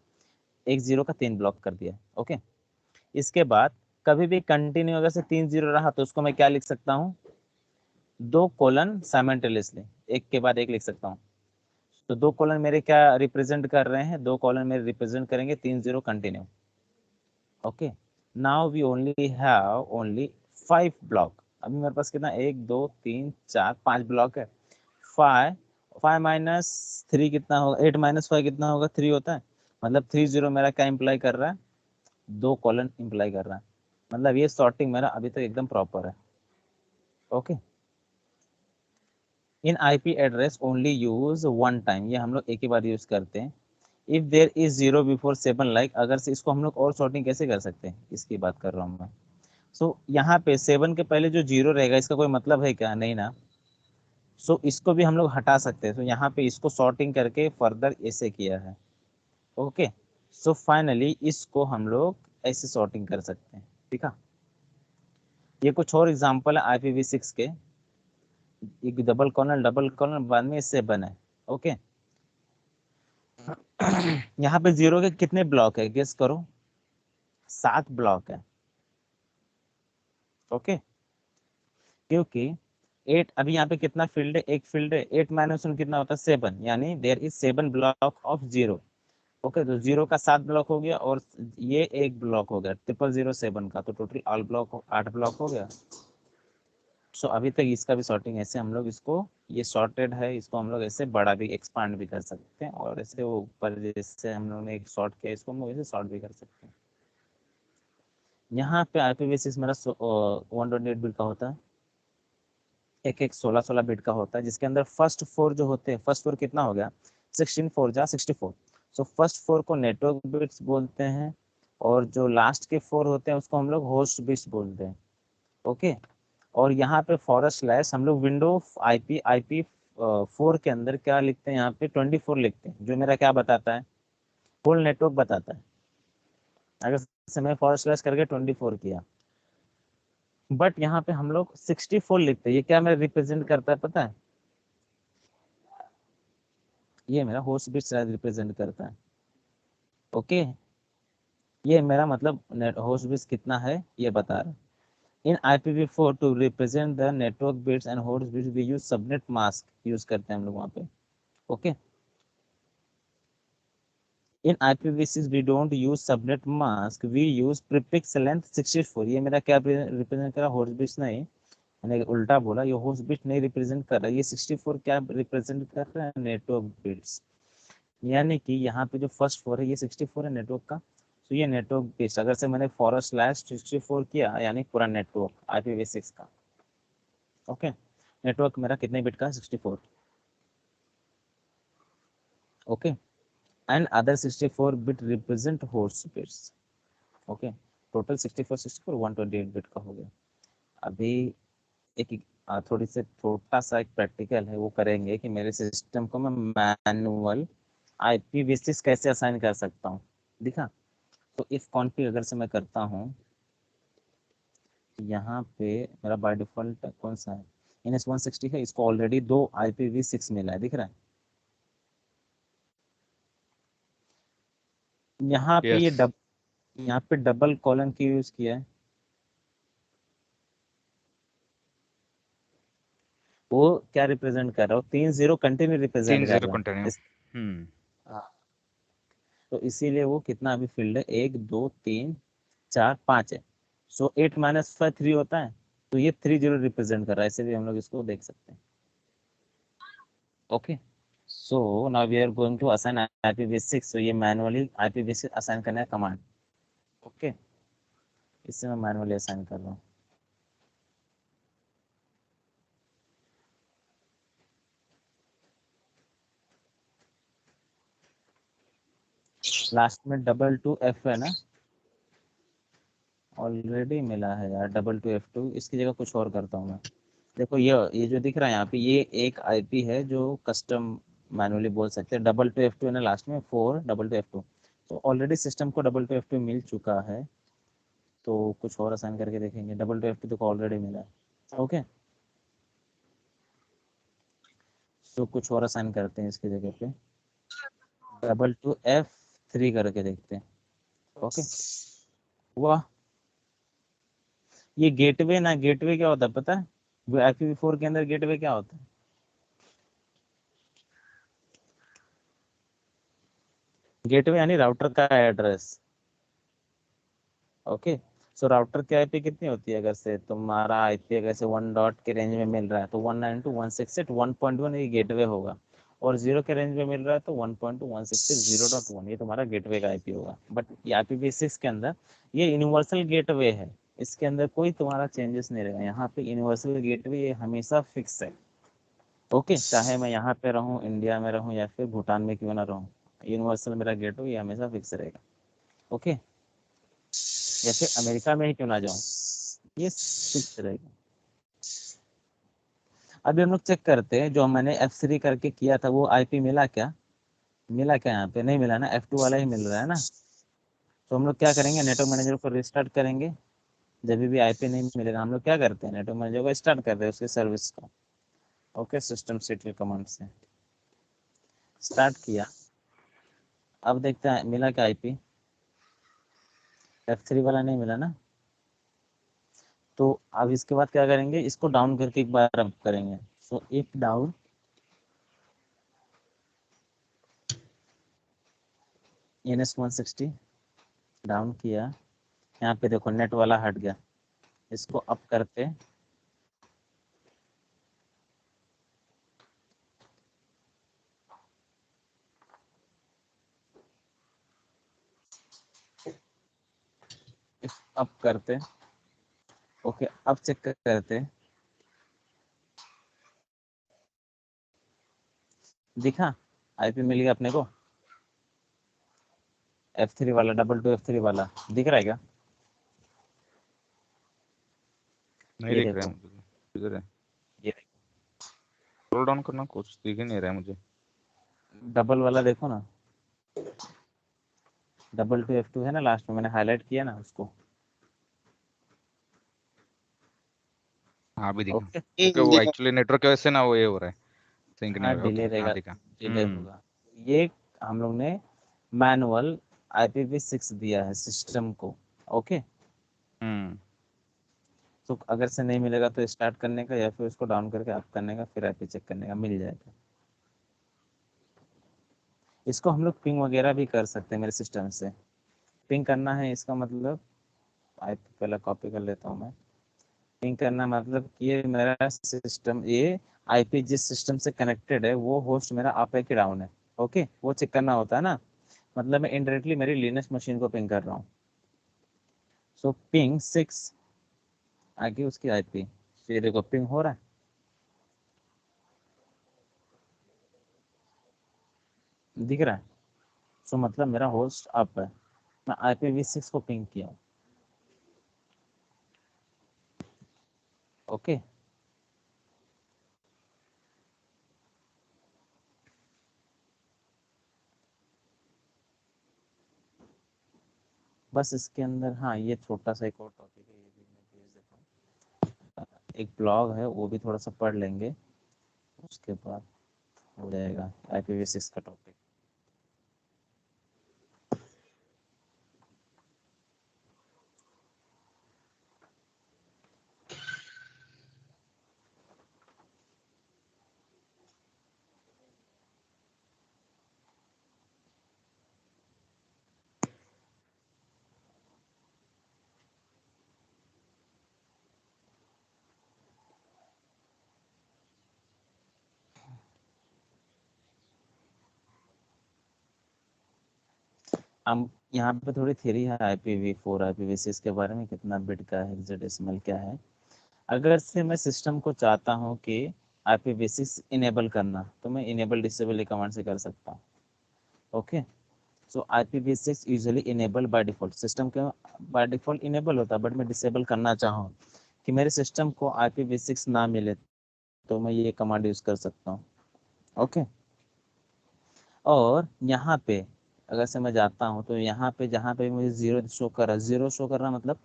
1 जीरो का 3 ब्लॉक कर दिया। ओके, इसके बाद कभी भी कंटिन्यू अगर से 3 जीरो रहा, तो उसको मैं क्या लिख सकता हूँ, 2 कोलन साइमल्टेनियसली, एक के बाद एक लिख सकता हूँ। तो 2 कॉलन मेरे क्या रिप्रेजेंट कर रहे हैं, 2 कॉलन मेरे रिप्रेजेंट करेंगे 3 zero continue. Okay, now we only have only 5 block. अभी मेरे पास कितना, 1 2 3 4 5 ब्लॉक है। 5 5 माइनस 3 कितना होगा, 8 माइनस 5 कितना होगा, 3 होता है। मतलब 3 जीरो मेरा क्या इंप्लाई कर रहा है, 2 कॉलन इंप्लाई कर रहा है। मतलब ये सॉर्टिंग मेरा अभी तक एकदम प्रॉपर है। Okay, in IP address only use one time, ये हम लोग एक ही बार यूज करते हैं। If there is 0 before 7, like अगर से इसको हम लोग और सॉर्टिंग कैसे कर सकते हैं, इसकी बात कर रहा हूँ मैं। सो यहाँ पे 7 के पहले जो 0 रहेगा, इसका कोई मतलब है क्या, नहीं ना। सो इसको भी हम लोग हटा सकते हैं। तो यहाँ पे इसको सॉर्टिंग करके फर्दर ऐसे किया है। ओके, सो फाइनली इसको हम लोग ऐसे सॉर्टिंग कर सकते हैं, ठीक है। ये कुछ और एग्जाम्पल है IPv6 के। एक डबल कॉलन बाद में इससे बने। ओके, यहाँ पे 0 के कितने ब्लॉक है, गेस करो। 7 ब्लॉक है। ओके, क्योंकि 8, अभी यहाँ पे कितना फील्ड है, एक फील्ड है। 8 माइनस 1 कितना होता है, 7, यानी there is 7 block of 0। Okay, तो 0 का 7 ब्लॉक हो गया, और ये एक ब्लॉक हो गया 0007 का, तो टोटल ऑल ब्लॉक 8 ब्लॉक हो गया। सो अभी तक इसका भी सॉर्टिंग ऐसे हम लोग इसको, ये सॉर्टेड है, इसको हम लोग ऐसे बड़ा भी एक्सपांड भी कर सकते हैं, और ऐसे वो ऊपर जैसे हम लोग ने एक सॉर्ट किया, इसको हम लोग ऐसे सॉर्ट भी कर सकते हैं। यहाँ पे IPv6 मेरा 128 बिट का होता है, एक एक 16 बिट का होता है, जिसके अंदर फर्स्ट 4 जो होते हैं, फर्स्ट 4 कितना हो गया, 16 4 जा 64। सो फर्स्ट 4 को नेटवर्क बिट्स बोलते हैं, और जो लास्ट के 4 होते हैं उसको हम लोग होस्ट बिट्स बोलते हैं। ओके, और यहाँ पे फॉरवर्ड स्लैश हम लोग विंडो IP 4 के अंदर क्या लिखते हैं, यहाँ पे 24 लिखते हैं, जो मेरा क्या बताता है, होल नेटवर्क बताता है। अगर से मैं फॉरवर्ड स्लैश करके 24 किया, बट यहाँ पे हम लोग 64 लिखते हैं। ये क्या मेरा रिप्रेजेंट करता है पता है, ये मेरा होस्ट बिट रिप्रेजेंट करता है। ओके, ये मेरा मतलब होस्ट बिट्स कितना है ये बता रहा है। In IPv4 to represent the network bits and host bits we use subnet mask use करते हैं हम लोग वहाँ पे। Okay, in IPv6 we don't use subnet mask, we use prefix length 64। ये मेरा क्या रिप्रेजेंट कर रहा है, होस्ट बिट्स नहीं, मैंने उल्टा बोला, ये होस्ट बिट नहीं रिप्रेजेंट कर रहा है, ये 64 क्या रिप्रेजेंट कर रहा है, नेटवर्क बिट्स। यानी कि यहाँ पे जो फर्स्ट 4 है ये 64 है नेटवर्क का, तो ये नेटवर्क बिट्स अगर से मैंने /64 किया यानी पूरा नेटवर्क IPv6 का। ओके, नेटवर्क मेरा कितने बिट का, 64। Okay, and other 64 bit represent host bits. Okay, total 64 128 bit का हो गया। अभी एक थोड़ी से छोटा सा एक प्रैक्टिकल है वो करेंगे कि मेरे सिस्टम को मैं मैनुअल IPv6 कैसे असाइन कर सकता हूँ, दिखा। तो इफ कॉन्फ़िग अगर से मैं करता हूँ, यहाँ पे मेरा बाय डिफॉल्ट कौन सा है, NS160 है, इसको ऑलरेडी 2 IPv6 मिला है, दिख रहा है। यहाँ पे ये यस यहाँ पे डबल कॉलन की यूज किया है, वो क्या रिप्रेजेंट कर रहा हो, 3 0 कंटिन्यू रिप्रेजेंट 3 कर 0 रहा है कंटिन्यू। हम्म हाँ, तो इसीलिए वो कितना अभी फील्ड है, 1 2 3 4 5 है। सो 8 - 5 3 होता है, तो ये 3 0 रिप्रेजेंट कर रहा है, इसीलिए हम लोग इसको देख सकते हैं। Okay, so now we are going to assign IPv6। तो ये मैनुअली IPv6 असाइन करना है कमांड। ओके, इससे मैं मैनुअली असाइन कर रहा हूँ। लास्ट में 222F है ना, ऑलरेडी मिला है यार 222F2, इसकी जगह कुछ और करता हूँ मैं। देखो ये जो दिख रहा है यहाँ पे, ये एक IP है जो कस्टम मैनुअली बोल सकते हैं, 222F2 है ना लास्ट में, 4 222F2। तो ऑलरेडी सिस्टम को 222F2 मिल चुका है, तो कुछ और असाइन करके देखेंगे। 222F2 तो ऑलरेडी मिला है। ओके, तो कुछ और असाइन करते हैं इसकी जगह पे, 222F3 करके देखते हैं। ओके, वाह, ये गेटवे ना, गेटवे क्या होता है पता है, IPv4 के अंदर गेटवे क्या होता है, गेटवे यानी राउटर का एड्रेस। ओके, सो राउटर की IP कितनी होती है, अगर से तुम्हारा IP अगर से 1 डॉट के रेंज में मिल रहा है तो 192.168.1.1 ये गेटवे होगा, और 0 के रेंज में मिल रहा है तो 1.168.0.1 ये तुम्हारा गेटवे का IP होगा। बट IPv6 के अंदर ये यूनिवर्सल गेटवे है, इसके अंदर कोई तुम्हारा चेंजेस नहीं रहेगा, यहाँ पे यूनिवर्सल गेटवे ये हमेशा फिक्स है। ओके, चाहे मैं यहाँ पे रहूँ, इंडिया में रहूँ, या फिर भूटान में क्यों ना रहूँ, यूनिवर्सल मेरा गेटवे ये हमेशा फिक्स रहेगा। ओके, या फिर अमेरिका में ही क्यों ना जाऊँ, ये फिक्स रहेगा। अभी हम लोग चेक करते हैं, जो मैंने F3 करके किया था वो IP मिला क्या, मिला क्या, यहाँ पे नहीं मिला ना, F2 वाला ही मिल रहा है ना। तो हम लोग क्या करेंगे, नेटवर्क मैनेजर को रिस्टार्ट करेंगे, जब भी IP नहीं मिलेगा हम लोग क्या करते हैं, नेटवर्क मैनेजर को स्टार्ट करते हैं उसकी सर्विस को। ओके, सिस्टम सीट कमांड से स्टार्ट किया, अब देखते हैं मिला क्या IP, F3 वाला नहीं मिला ना। तो अब इसके बाद क्या करेंगे, इसको डाउन करके एक बार अब करेंगे। So if down NS160 down किया, यहाँ पे देखो नेट वाला हट गया, इसको अप करते अप करते। ओके, अब चेक करते, दिखा IP मिल गया अपने को, F3 वाला, 222F3 वाला दिख रहा है क्या, नहीं ये दिख रहा है देखो, मुझे तो। किधर है, ये स्क्रॉल डाउन करना, कुछ दिख ही नहीं रहा है मुझे। डबल वाला देखो ना, 222F2 है ना लास्ट में, मैंने हाईलाइट किया ना उसको। हाँ भी दिखा। ओके, ओके, वो एक्चुअली नेटवर्क की वजह से ना वो ये हो रहा है, सिंक नहीं हाँ हो रहा। ओके, डिले हाँ रहेगा, दिखा। डिले होगा। ये हम लोग ने मैनुअल IPv6 दिया है सिस्टम को। ओके, तो अगर से नहीं मिलेगा तो स्टार्ट करने का या फिर उसको डाउन करके अप करने का, फिर IP चेक करने का, मिल जाएगा। इसको हम लोग पिंग वगैरह भी कर सकते हैं मेरे सिस्टम से। पिंग करना है इसका मतलब, IP पहले कॉपी कर लेता हूँ मैं। पिंग करना मतलब कि ये मेरा सिस्टम, ये IP जिस सिस्टम से कनेक्टेड है वो होस्ट मेरा अप है कि डाउन है। ओके, वो चेक करना होता है ना, मतलब मैं इनडायरेक्टली मेरी लिनक्स मशीन को पिंग कर रहा हूँ। सो पिंग 6 आगे उसकी IP, फिर देखो पिंग हो रहा है, दिख रहा है। सो मतलब मेरा होस्ट अप है, मैं IPv6 को पिंग किया। ओके, बस इसके अंदर, हाँ ये छोटा सा एक और टॉपिक है, ये भी मैं भेज देता हूँ। एक ब्लॉग है, वो भी थोड़ा सा पढ़ लेंगे, उसके बाद हो जाएगा IPv6 का टॉपिक। हम यहाँ पे थोड़ी थ्योरी है IPv4 IPv6 के बारे में, कितना बिट का है, हेक्साडेसिमल क्या है। अगर से मैं सिस्टम को चाहता हूँ कि IPv6 इनेबल करना, तो मैं इनेबल डिसेबल कमांड से कर सकता हूँ। Okay, so IPv6 usually enable by default, system के बाय डिफॉल्ट इनेबल होता है, बट मैं डिसेबल करना चाहूँ कि मेरे सिस्टम को IPv6 ना मिले, तो मैं ये कमांड यूज कर सकता हूँ। ओके, और यहाँ पे अगर से मैं जाता हूँ तो यहाँ पे जहाँ पे मुझे जीरो शो कर रहा है, जीरो शो कर रहा मतलब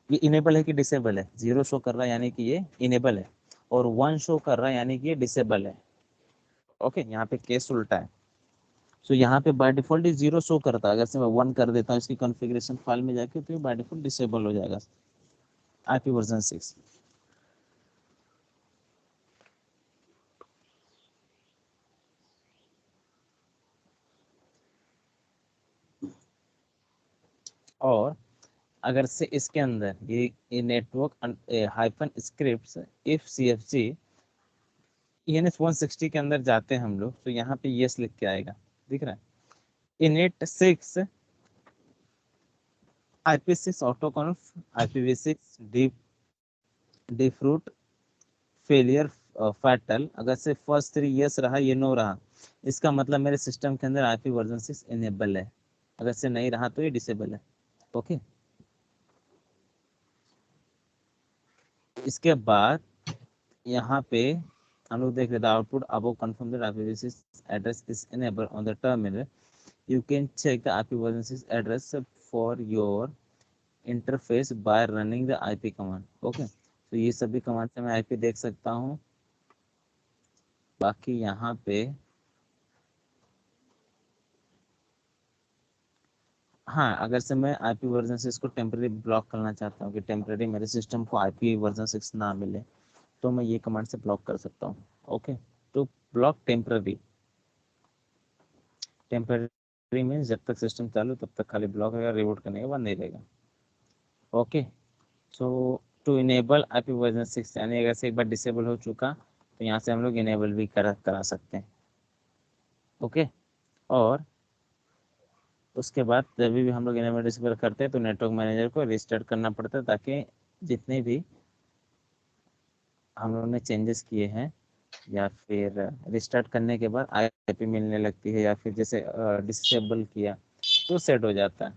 ये इनेबल है कि डिसेबल है, जीरो शो कर रहा है यानी कि ये इनेबल है, और 1 शो कर रहा है यानी कि ये डिसेबल है। ओके, यहाँ पे केस उल्टा है। सो यहाँ पे बाय डिफॉल्ट ये जीरो शो करता है, अगर से मैं 1 कर देता हूँ इसकी कॉन्फ़िगरेशन फाइल में जाके, तो ये बाय डिफॉल्ट डिसेबल हो जाएगा IP v6। और अगर से इसके अंदर ये network hyphen script if CFG ENS 160 के अंदर जाते हैं हम लोग, तो यहाँ पे यस लिख के आएगा, दिख रहा है। init 6 IP6 autoconf IPv6 डिफ्रूट फेलियर फैटल, अगर से फर्स्ट 3 यस रहा, ये नो रहा, इसका मतलब मेरे सिस्टम के अंदर IP v6 इनेबल है, अगर से नहीं रहा तो ये डिसेबल है। ओके, इसके बाद यहाँ पे हम लोग देख रहे थे output above confirm that IPv6 address is enable on the terminal, you can check the IPv6 address for your interface by running the IP command। Okay, तो ये सभी कमांड से मैं IP देख सकता हूँ। बाकी यहाँ पे हाँ, अगर से मैं IPv6 को टेम्पररी ब्लॉक करना चाहता हूँ कि टेम्पररी मेरे सिस्टम को IPv6 ना मिले, तो मैं ये कमांड से ब्लॉक कर सकता हूँ। ओके, तो ब्लॉक टेम्पररी, टेम्पररी मीन्स जब तक सिस्टम चालू तब तक खाली ब्लॉक रहेगा, रिबूट करने के बाद नहीं रहेगा। Okay, so to enable IPv6 यानी अगर से एक बार डिसेबल हो चुका, तो यहाँ से हम लोग इनेबल भी करा सकते हैं। ओके, और उसके बाद जब भी हम लोग इनेबल डिसेबल करते हैं तो नेटवर्क मैनेजर को रिस्टार्ट करना पड़ता है, ताकि जितने भी हम लोगों ने चेंजेस किए हैं, या फिर रिस्टार्ट करने के बाद IP मिलने लगती है, या फिर जैसे डिसेबल किया तो सेट हो जाता है,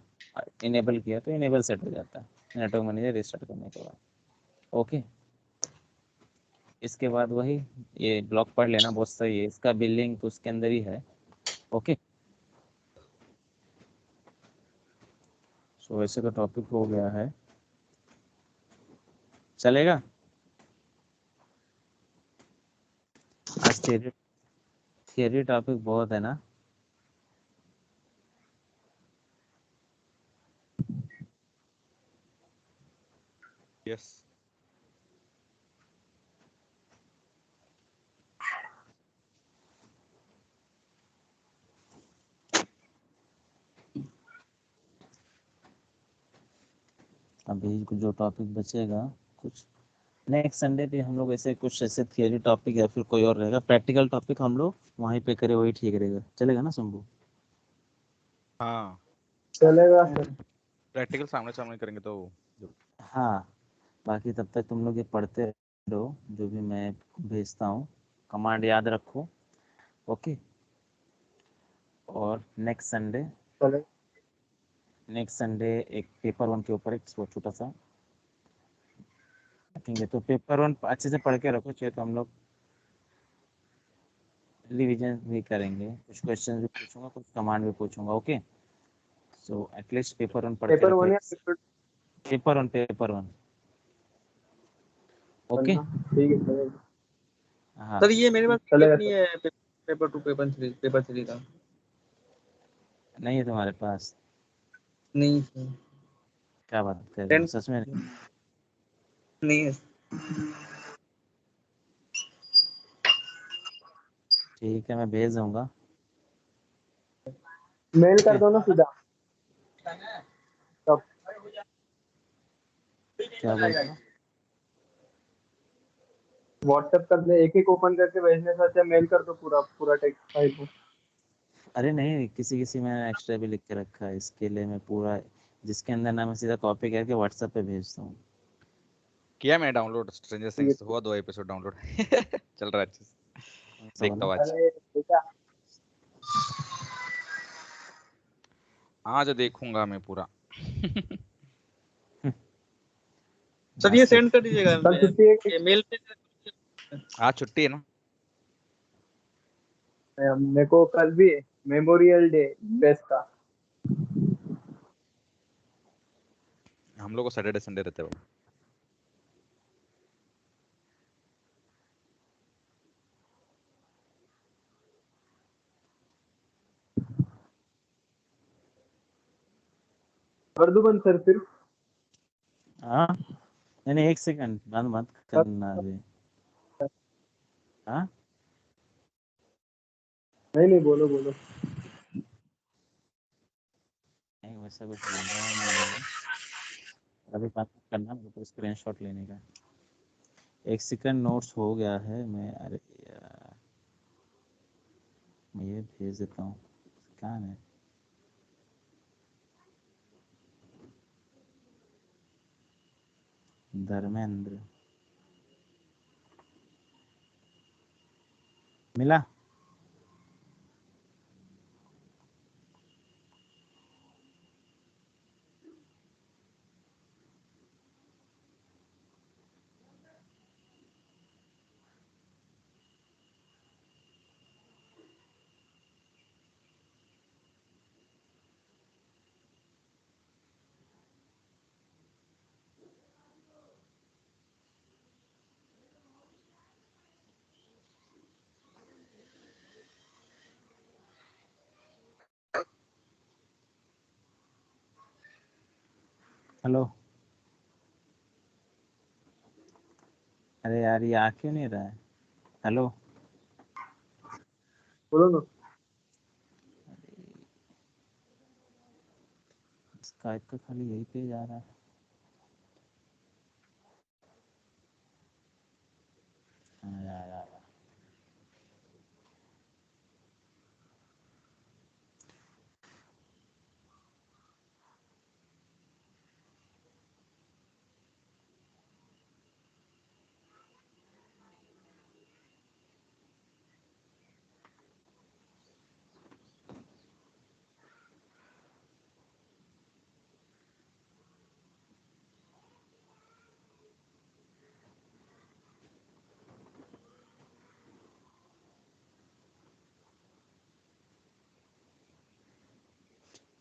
इनेबल किया तो इनेबल सेट हो जाता है नेटवर्क मैनेजर रिस्टार्ट करने के बाद। ओके, इसके बाद वही ये ब्लॉक पढ़ लेना, बहुत सही है, इसका बिलिंग तो उसके अंदर ही है। ओके, सो वैसे का टॉपिक हो गया है, चलेगा। आज थियरी टॉपिक बहुत है ना। यस। अभी जो टॉपिक बचेगा कुछ नेक्स्ट संडे पे हम लोग ऐसे कुछ ऐसे थियरी टॉपिक या फिर कोई और रहेगा, प्रैक्टिकल टॉपिक हम लोग वहीं पे करें, वही ठीक रहेगा, चलेगा ना शंभू? हाँ चलेगा सर। प्रैक्टिकल सामने सामने करेंगे तो हाँ, बाकी तब तक तुम लोग ये पढ़ते रहो जो भी मैं भेजता हूँ, कमांड याद रखो। ओके, और नेक्स्ट संडे एक पेपर 1 के ऊपर एक छोटा सा रखेंगे, तो पेपर 1 अच्छे से पढ़ के रखो, चाहिए तो हम लोग रिवीजन भी करेंगे, कुछ क्वेश्चन भी पूछूंगा, कुछ कमांड भी पूछूंगा। ओके, सो एटलीस्ट पेपर 1 पढ़ के पेपर रखो। 1 या पेपर 1 ओके। ठीक है चलेगा। हाँ सर ये मेरे पास चलेगा PDF नहीं है पेपर 2 पेपर 3 का। नहीं है तुम्हारे पास? नहीं सर, क्या बात कर रहे हो, 10 सच में? नहीं है। ठीक है, मैं भेज दूंगा। मेल कर दो ना सीधा। तब क्या बोल रहे हो? व्हाट्सएप कर दे, एक एक ओपन करके भेजने से अच्छा मेल कर दो पूरा पूरा टेक्स्ट फाइल को। अरे नहीं, किसी किसी में एक्स्ट्रा भी लिख के रखा है, इसके लिए मैं पूरा जिसके अंदर ना मैं सीधा कॉपी करके व्हाट्सएप पे भेजता हूँ। किया मैंने डाउनलोड स्ट्रेंजर ठीक है थिंग्स, हुआ 2 एपिसोड डाउनलोड चल रहा है अच्छे से, कौन सा देखता वाला? हूँ आज। अरे बेटा आज देखूंगा मैं पूरा। सर ये मस्त है। सेंड कर दीजिएगा कल छुट्टी है कि? मेल पे। आज छुट्टी है ना? मेरे को कल भी मेमोरियल डे यूएस का। हम लोग को सैटरडे संडे रहते हैं। कर दूं बंद सर फिर? हाँ, नहीं नहीं, एक सेकंड, बंद मत करना अभी। हाँ, नहीं नहीं बोलो बोलो। नहीं वैसा कुछ बोल रहा नहीं है, अभी बात करना, मेरे को स्क्रीनशॉट लेने का। एक सेकंड, नोट्स हो गया है, मैं अरे यार मैं ये भेज देता हूँ। कहाँ है? धर्मेंद्र, मिला? हेलो, अरे यार ये आ क्यों नहीं रहा है? हेलो, बोलो ना। स्काइप का खाली यही पेज आ रहा है। हाँ यार,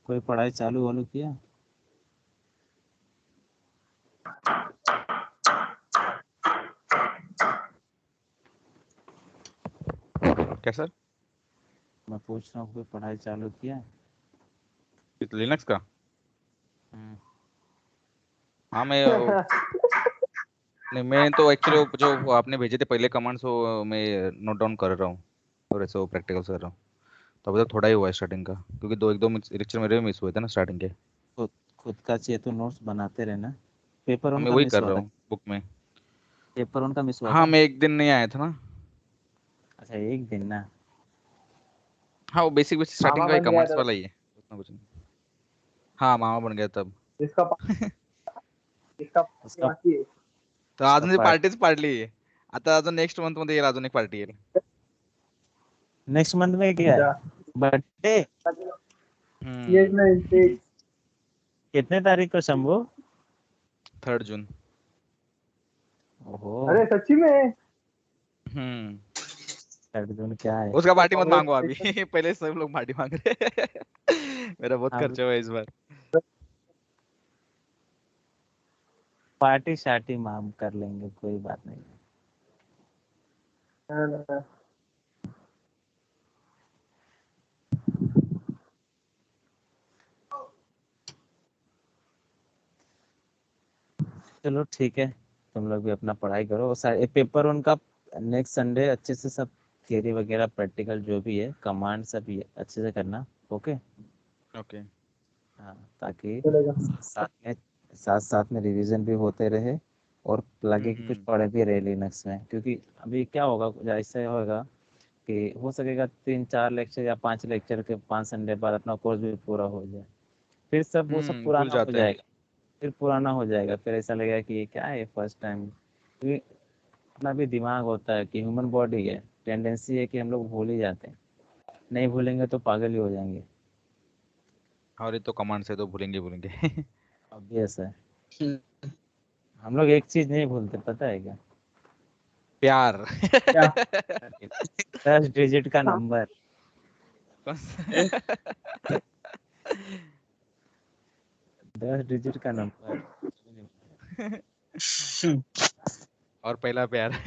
कोई पढ़ाई चालू वालू किया? क्या सर? मैं पूछ रहा हूँ, कोई पढ़ाई चालू किया? लिनक्स का? हम्म, हाँ मैं नहीं मैं तो एक्चुअली जो वो आपने भेजे थे पहले कमांड्स वो मैं नोट डाउन कर रहा हूँ और ऐसे वो प्रैक्टिकल कर रहा हूँ। तो अभी तो थोड़ा ही हुआ है स्टार्टिंग का, क्योंकि एक दो लेक्चर मेरे मिस हुए थे ना स्टार्टिंग के। खुद खुद का चाहिए तो नोट्स बनाते रहना। पेपर मैं उनका वही मिस कर हुआ रहा था। हूँ बुक में। पेपर उनका मिस हुआ हाँ था। मैं एक दिन नहीं आया था ना। अच्छा, एक दिन ना। हाँ वो बेसिक बेसिक मामा स्टार्टिंग का ही बन गया कमांड्स था वाला ही है, उतना कुछ नहीं। हाँ मामा बन गया तब। जिसका जिसका उसका बाकी है। तर उसका अजून पार्ट पार्टीच पाडली. आता अजून नेक्स्ट मंथ मध्ये येईल अजून एक पार्टी येईल. नेक्स्ट मंथ में क्या अच्छा, है? बर्थडे? ये नहीं ते कितने तारीख को शंभू? 3rd जून. ओहो। अरे सच्ची में हम्म. 3 जून क्या है? उसका पार्टी मत मांगो कांग्रेचुलेशन। अभी. पहले सब लोग पार्टी मांग रहे हैं. मेरा बहुत हम खर्चा हुआ इस बार. पार्टी शार्टी माम कर लेंगे, कोई बात नहीं। चलो ठीक है, तुम लोग भी अपना पढ़ाई करो। और सारे पेपर उनका नेक्स्ट संडे अच्छे से सब थियरी वगैरह प्रैक्टिकल जो भी है कमांड सब ये अच्छे से करना। ओके। ओके. हाँ, ताकि चलेगा। साथ में साथ साथ में रिवीजन भी होते रहे और लगे कि कुछ हम्म. पढ़े भी रहे लिनक्स में। क्योंकि अभी क्या होगा, ऐसा होगा कि हो सकेगा 3-4 लेक्चर या 5 लेक्चर के 5 संडे बाद अपना कोर्स भी पूरा हो जाए। फिर सब वो सब भूल पुराना हो जाते हैं. जाएगा। फिर पुराना हो जाएगा, फिर ऐसा लगेगा कि ये क्या है फर्स्ट टाइम। क्योंकि अपना भी दिमाग होता है कि ह्यूमन बॉडी है, टेंडेंसी है कि हम लोग भूल ही जाते हैं। नहीं भूलेंगे तो पागल ही हो जाएंगे। और ये तो कमांड से तो भूलेंगे भूलेंगे. ऑब्वियस है। हम लोग एक चीज नहीं भूलते, पता है क्या? प्यार. क्या 10 डिजिट का नंबर। कौन सा? 10 डिजिट का नंबर। और पहला प्यार.